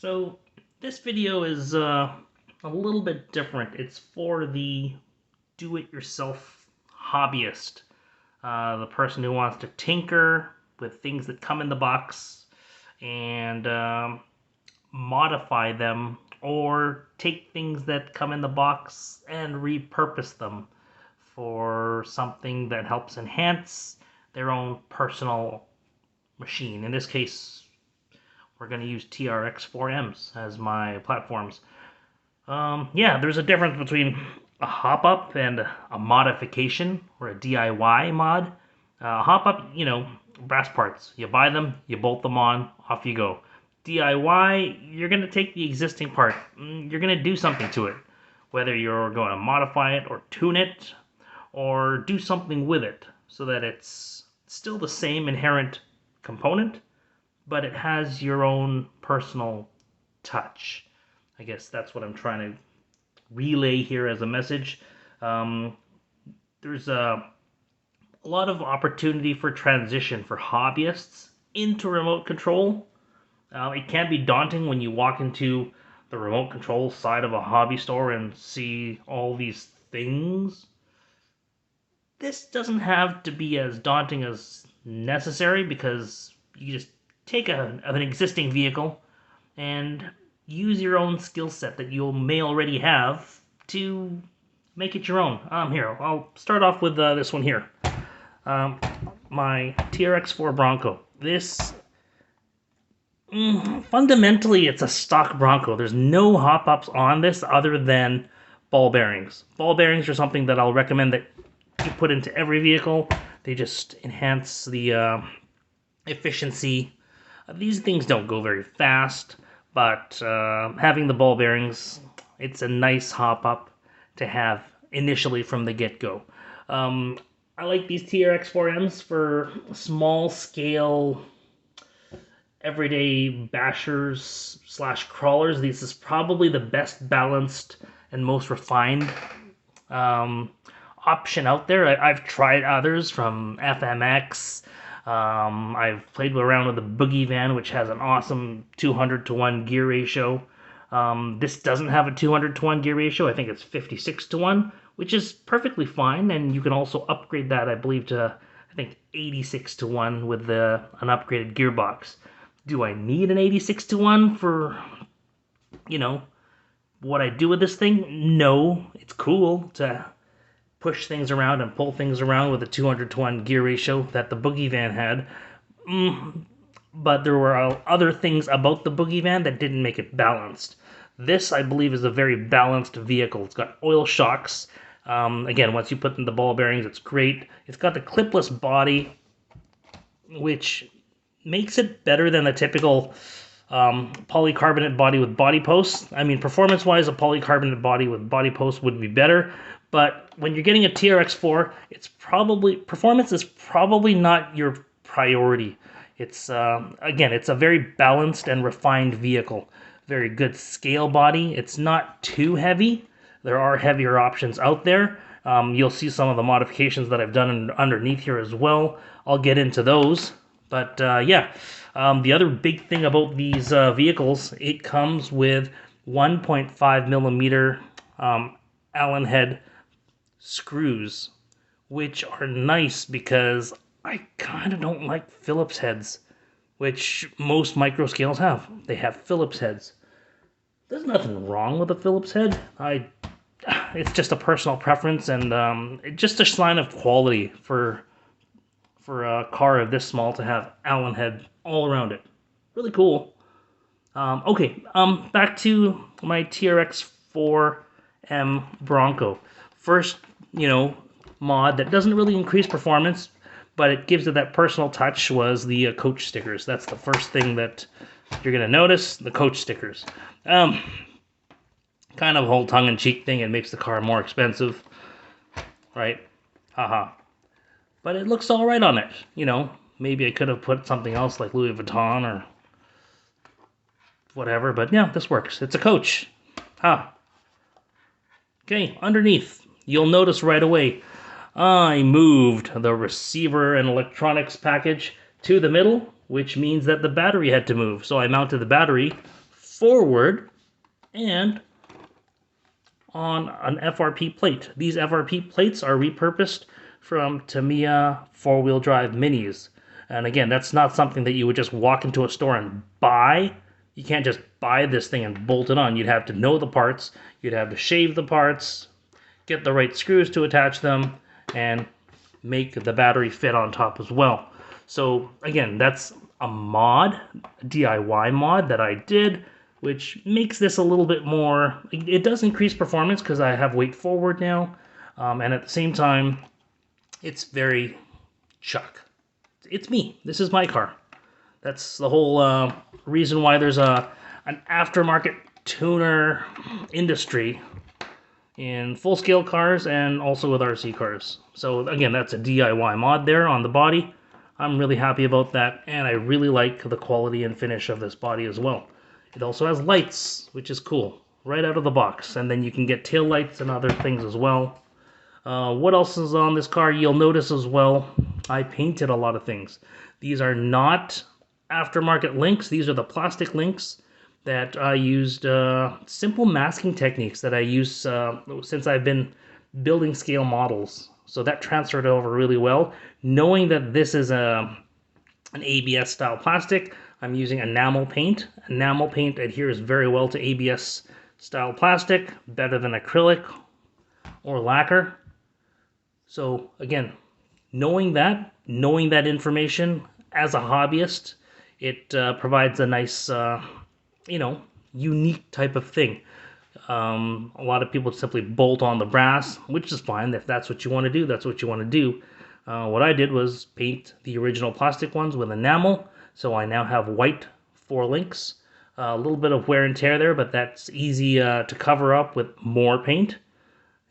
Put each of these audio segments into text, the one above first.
So this video is a little bit different. It's for the do-it-yourself hobbyist, the person who wants to tinker with things that come in the box and modify them, or take things that come in the box and repurpose them for something that helps enhance their own personal machine. In this case, we're going to use TRX4Ms as my platforms. Yeah, there's a difference between a hop-up and a modification, or a DIY mod. Hop-up, brass parts. You buy them, you bolt them on, off you go. DIY, you're going to take the existing part, you're going to do something to it. Whether you're going to modify it, or tune it, or do something with it, so that it's still the same inherent component, but it has your own personal touch. I guess that's what I'm trying to relay here as a message. There's a lot of opportunity for transition for hobbyists into remote control. It can be daunting when you walk into the remote control side of a hobby store and see all these things. This doesn't have to be as daunting as necessary, because you just take an existing vehicle and use your own skill set that you may already have to make it your own. Here, I'll start off with this one here. My TRX4 Bronco. This, fundamentally, it's a stock Bronco. There's no hop-ups on this other than ball bearings. Ball bearings are something that I'll recommend that you put into every vehicle. They just enhance the efficiency. These things don't go very fast, but having the ball bearings, it's a nice hop-up to have initially from the get-go. I like these TRX4Ms for small-scale, everyday bashers / crawlers. This is probably the best balanced and most refined option out there. I've tried others from FMX. I've played around with the Boogie Van, which has an awesome 200-to-1 gear ratio. This doesn't have a 200-to-1 gear ratio. I think it's 56-to-1, which is perfectly fine. And you can also upgrade that, I believe, to, I think, 86-to-1 with an upgraded gearbox. Do I need an 86-to-1 for, what I do with this thing? No. It's cool to push things around and pull things around with a 200-to-1 gear ratio that the Boogie Van had. But there were other things about the Boogie Van that didn't make it balanced. This, I believe, is a very balanced vehicle. It's got oil shocks. Again, once you put in the ball bearings, it's great. It's got the clipless body, which makes it better than the typical polycarbonate body with body posts. I mean, performance-wise, a polycarbonate body with body posts would be better. But when you're getting a TRX4, performance is probably not your priority. It's again, it's a very balanced and refined vehicle. Very good scale body. It's not too heavy. There are heavier options out there. You'll see some of the modifications that I've done underneath here as well. I'll get into those. But yeah, the other big thing about these vehicles, it comes with 1.5 millimeter Allen head screws, which are nice because I kind of don't like Phillips heads, which most micro scales have. They have Phillips heads. There's nothing wrong with a Phillips head. It's just a personal preference, and it's just a sign of quality for a car of this small to have Allen head all around it. Really cool. Okay, back to my TRX4M Bronco. First, mod that doesn't really increase performance, but it gives it that personal touch, was the coach stickers. That's the first thing that you're going to notice, the coach stickers. Kind of a whole tongue-in-cheek thing. It makes the car more expensive, right? Haha. But it looks all right on it. Maybe I could have put something else like Louis Vuitton or whatever, but yeah, this works. It's a coach. Okay, underneath, you'll notice right away, I moved the receiver and electronics package to the middle, which means that the battery had to move. So I mounted the battery forward and on an FRP plate. These FRP plates are repurposed from Tamiya four-wheel drive minis. And again, that's not something that you would just walk into a store and buy. You can't just buy this thing and bolt it on. You'd have to know the parts. You'd have to shave the parts, get the right screws to attach them, and make the battery fit on top as well. So again, that's a mod, a DIY mod that I did, which makes this a little bit more, it does increase performance because I have weight forward now, and at the same time, it's very Chuck. It's me. This is my car. That's the whole reason why there's an aftermarket tuner industry in full-scale cars and also with RC cars. So again, that's a DIY mod there on the body. I'm really happy about that, and I really like the quality and finish of this body as well. It also has lights, which is cool, right out of the box, and then you can get tail lights and other things as well. What else is on this car? You'll notice as well, I painted a lot of things. These are not aftermarket links. These are the plastic links that I used, simple masking techniques that I use since I've been building scale models. So that transferred over really well. Knowing that this is an ABS style plastic, I'm using enamel paint. Enamel paint adheres very well to ABS style plastic, better than acrylic or lacquer. So again, knowing that information as a hobbyist, it provides a nice, unique type of thing. A lot of people simply bolt on the brass, which is fine. If that's what you want to do, that's what you want to do. What I did was paint the original plastic ones with enamel, so I now have white 4 links. A little bit of wear and tear there, but that's easy to cover up with more paint.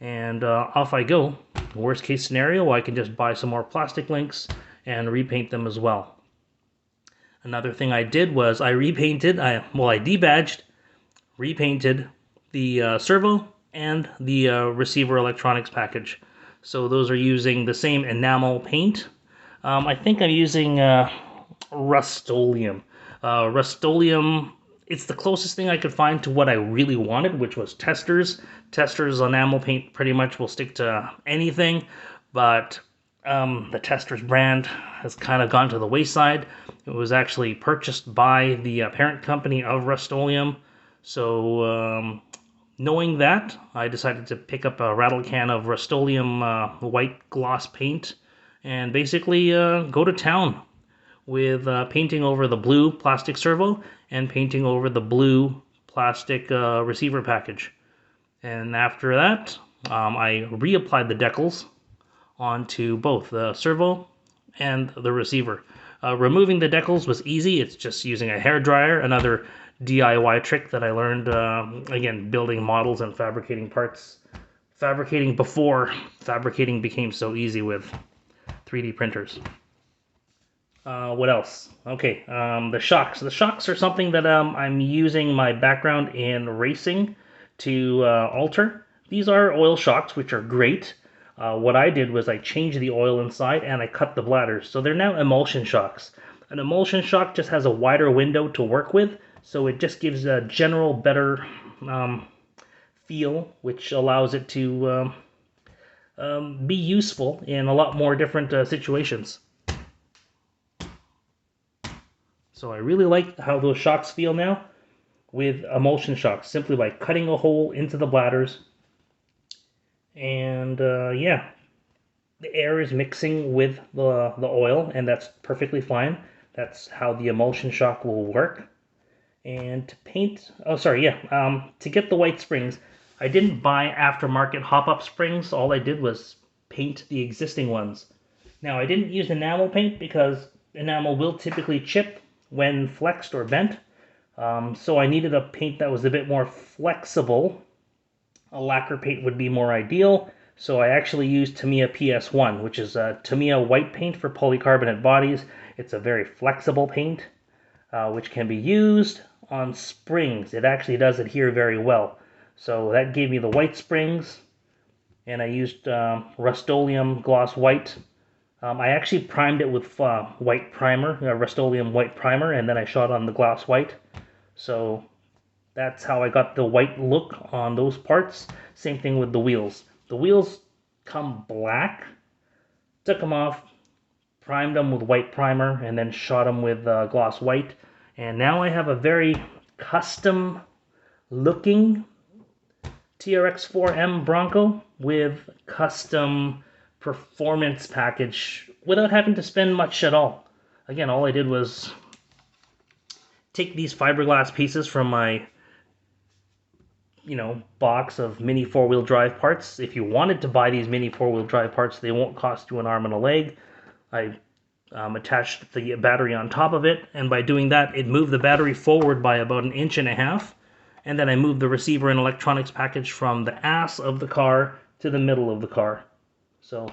And off I go. Worst case scenario, I can just buy some more plastic links and repaint them as well. Another thing I did was I debadged, repainted the servo and the receiver electronics package. So those are using the same enamel paint. I think I'm using Rust-Oleum. Rust-Oleum, it's the closest thing I could find to what I really wanted, which was Testors. Testors enamel paint pretty much will stick to anything, but the Testors brand has kind of gone to the wayside. It was actually purchased by the parent company of Rust-Oleum. So knowing that, I decided to pick up a rattle can of Rust-Oleum white gloss paint and basically go to town with painting over the blue plastic servo and painting over the blue plastic receiver package. And after that, I reapplied the decals onto both the servo and the receiver. Removing the decals was easy. It's just using a hairdryer, another DIY trick that I learned, again, building models and fabricating parts. Fabricating before fabricating became so easy with 3D printers. What else? Okay, the shocks. The shocks are something that I'm using my background in racing to alter. These are oil shocks, which are great. What I did was I changed the oil inside and I cut the bladders. So they're now emulsion shocks. An emulsion shock just has a wider window to work with, so it just gives a general better feel, which allows it to be useful in a lot more different situations. So I really like how those shocks feel now with emulsion shocks, simply by cutting a hole into the bladders. And yeah, the air is mixing with the oil, and that's perfectly fine. That's how the emulsion shock will work. And to paint, to get the white springs, I didn't buy aftermarket hop-up springs. All I did was paint the existing ones. Now, I didn't use enamel paint because enamel will typically chip when flexed or bent. So I needed a paint that was a bit more flexible. A lacquer paint would be more ideal. So I actually used Tamiya PS1, which is a Tamiya white paint for polycarbonate bodies. It's a very flexible paint, which can be used on springs. It actually does adhere very well. So that gave me the white springs, and I used Rust-Oleum gloss white. I actually primed it with white primer, Rust-Oleum white primer, and then I shot on the gloss white. So That's how I got the white look on those parts. Same thing with the wheels. The wheels come black. Took them off, primed them with white primer, and then shot them with gloss white. And now I have a very custom looking TRX4M Bronco with custom performance package without having to spend much at all. Again, all I did was take these fiberglass pieces from my box of mini four-wheel drive parts. If you wanted to buy these mini four-wheel drive parts, they won't cost you an arm and a leg. I attached the battery on top of it, and by doing that, it moved the battery forward by about 1.5 inches, and then I moved the receiver and electronics package from the ass of the car to the middle of the car. So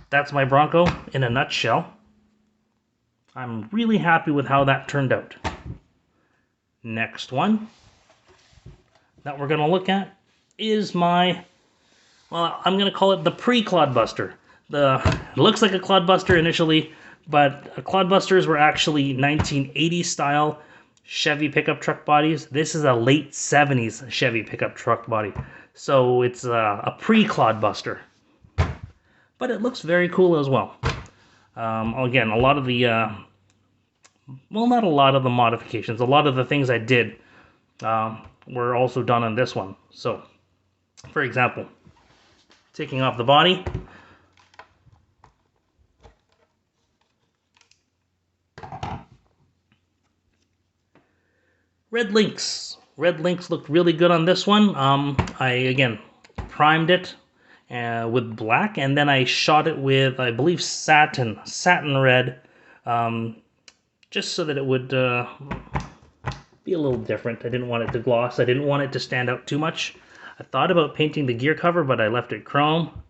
that's my Bronco in a nutshell. I'm really happy with how that turned out. Next one that we're going to look at is my, well, I'm going to call it the Pre-Clod Buster. It looks like a Clodbuster initially, but Clodbusters were actually 1980s style Chevy pickup truck bodies. This is a late 70s Chevy pickup truck body. So it's a Pre-Clod Buster. But it looks very cool as well. Again, a lot of the well, not a lot of the modifications. A lot of the things I did were also done on this one. So, for example, taking off the body. Red links. Red links looked really good on this one. I, again, primed it with black, and then I shot it with, I believe, satin red. Just so that it would be a little different. I didn't want it to gloss. I didn't want it to stand out too much. I thought about painting the gear cover, but I left it chrome.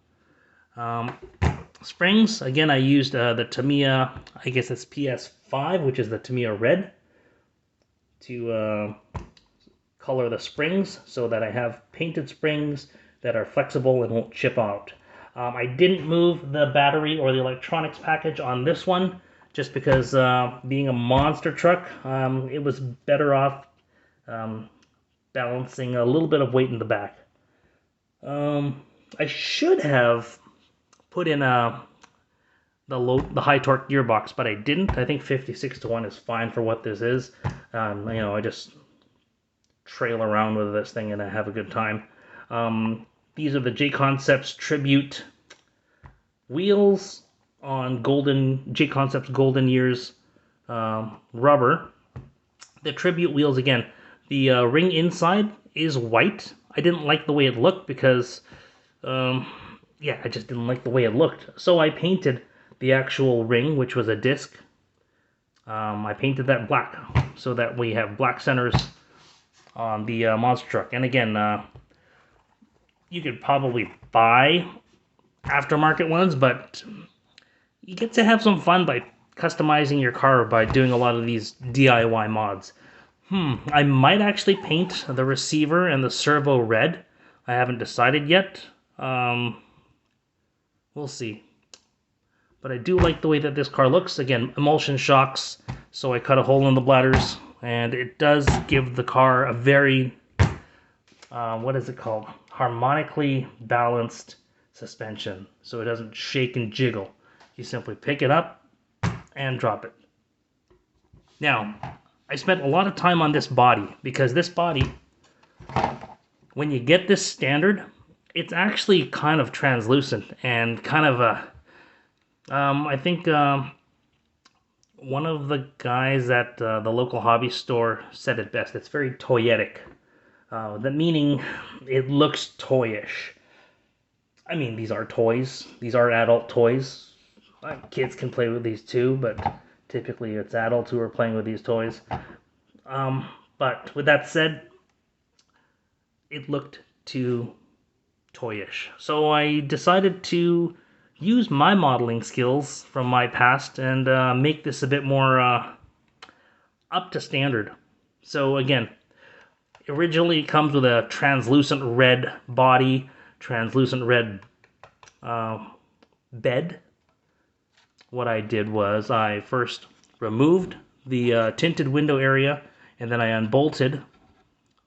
Springs, again, I used the Tamiya, I guess it's PS5, which is the Tamiya red, to color the springs so that I have painted springs that are flexible and won't chip out. I didn't move the battery or the electronics package on this one, just because being a monster truck, it was better off balancing a little bit of weight in the back. I should have put in the high torque gearbox, but I didn't. I think 56-1 is fine for what this is. I just trail around with this thing and I have a good time. These are the Jconcepts TRibute wheels on Jconcepts Golden Years rubber. The TRibute wheels, again, the ring inside is white. I didn't like the way it looked because, yeah, I just didn't like the way it looked. So I painted the actual ring, which was a disc. I painted that black so that we have black centers on the monster truck. And again, you could probably buy aftermarket ones, but you get to have some fun by customizing your car by doing a lot of these DIY mods. I might actually paint the receiver and the servo red. I haven't decided yet. We'll see. But I do like the way that this car looks. Again, emulsion shocks, so I cut a hole in the bladders, and it does give the car a very, what is it called? Harmonically balanced suspension, so it doesn't shake and jiggle. You simply pick it up and drop it. Now, I spent a lot of time on this body, because this body, when you get this standard, it's actually kind of translucent and kind of a, I think one of the guys at the local hobby store said it best. It's very toyetic. The meaning, it looks toyish. I mean, these are toys. These are adult toys. Kids can play with these too, but typically it's adults who are playing with these toys. But with that said, it looked too toyish. So I decided to use my modeling skills from my past and make this a bit more up to standard. So again, originally it comes with a translucent red body, translucent red bed. What I did was I first removed the tinted window area, and then I unbolted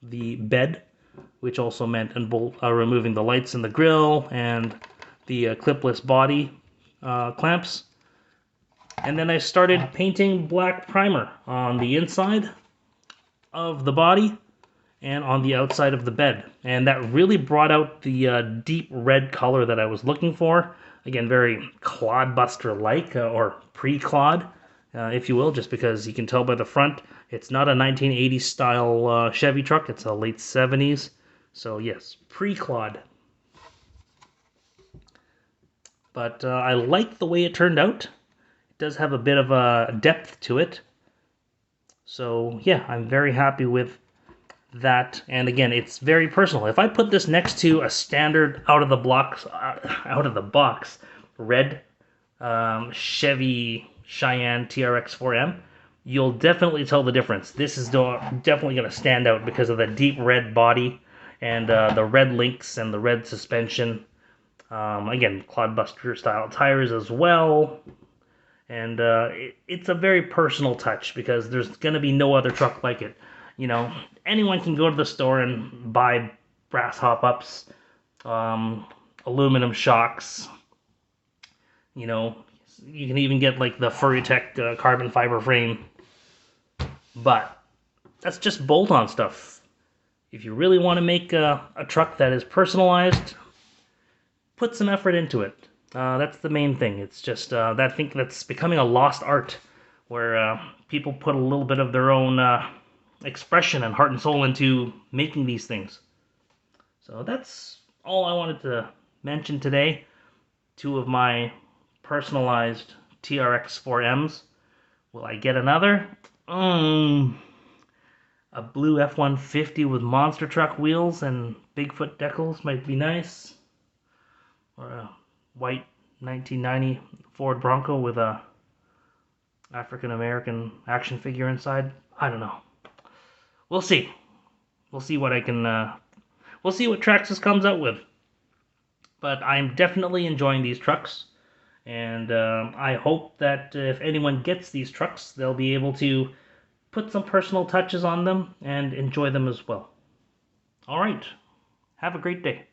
the bed, which also meant removing the lights in the grill and the clipless body clamps. And then I started painting black primer on the inside of the body and on the outside of the bed. And that really brought out the deep red color that I was looking for. Again, very Clodbuster-like, or Pre-Clod, if you will, just because you can tell by the front. It's not a 1980s style Chevy truck, it's a late 70s. So yes, Pre-Clod. But I like the way it turned out. It does have a bit of a depth to it. So yeah, I'm very happy with that. And again, it's very personal. If I put this next to a standard out of the box red Chevy Cheyenne TRX4M, you'll definitely tell the difference. This is definitely going to stand out because of the deep red body and the red links and the red suspension. Again, Clodbuster style tires as well. And it's a very personal touch because there's going to be no other truck like it. You know, anyone can go to the store and buy brass hop-ups, aluminum shocks. You know, you can even get like the Furitech carbon fiber frame. But that's just bolt-on stuff. If you really want to make a truck that is personalized, put some effort into it. That's the main thing. It's just I think that's becoming a lost art, where people put a little bit of their own expression and heart and soul into making these things. So that's all I wanted to mention today. 2 of my personalized TRX4Ms. Will I get another? A blue F-150 with monster truck wheels and Bigfoot decals might be nice. Or a white 1990 Ford Bronco with a African-American action figure inside. I don't know. We'll see. We'll see what I can... we'll see what Traxxas comes out with. But I'm definitely enjoying these trucks. And I hope that if anyone gets these trucks, they'll be able to put some personal touches on them and enjoy them as well. All right. Have a great day.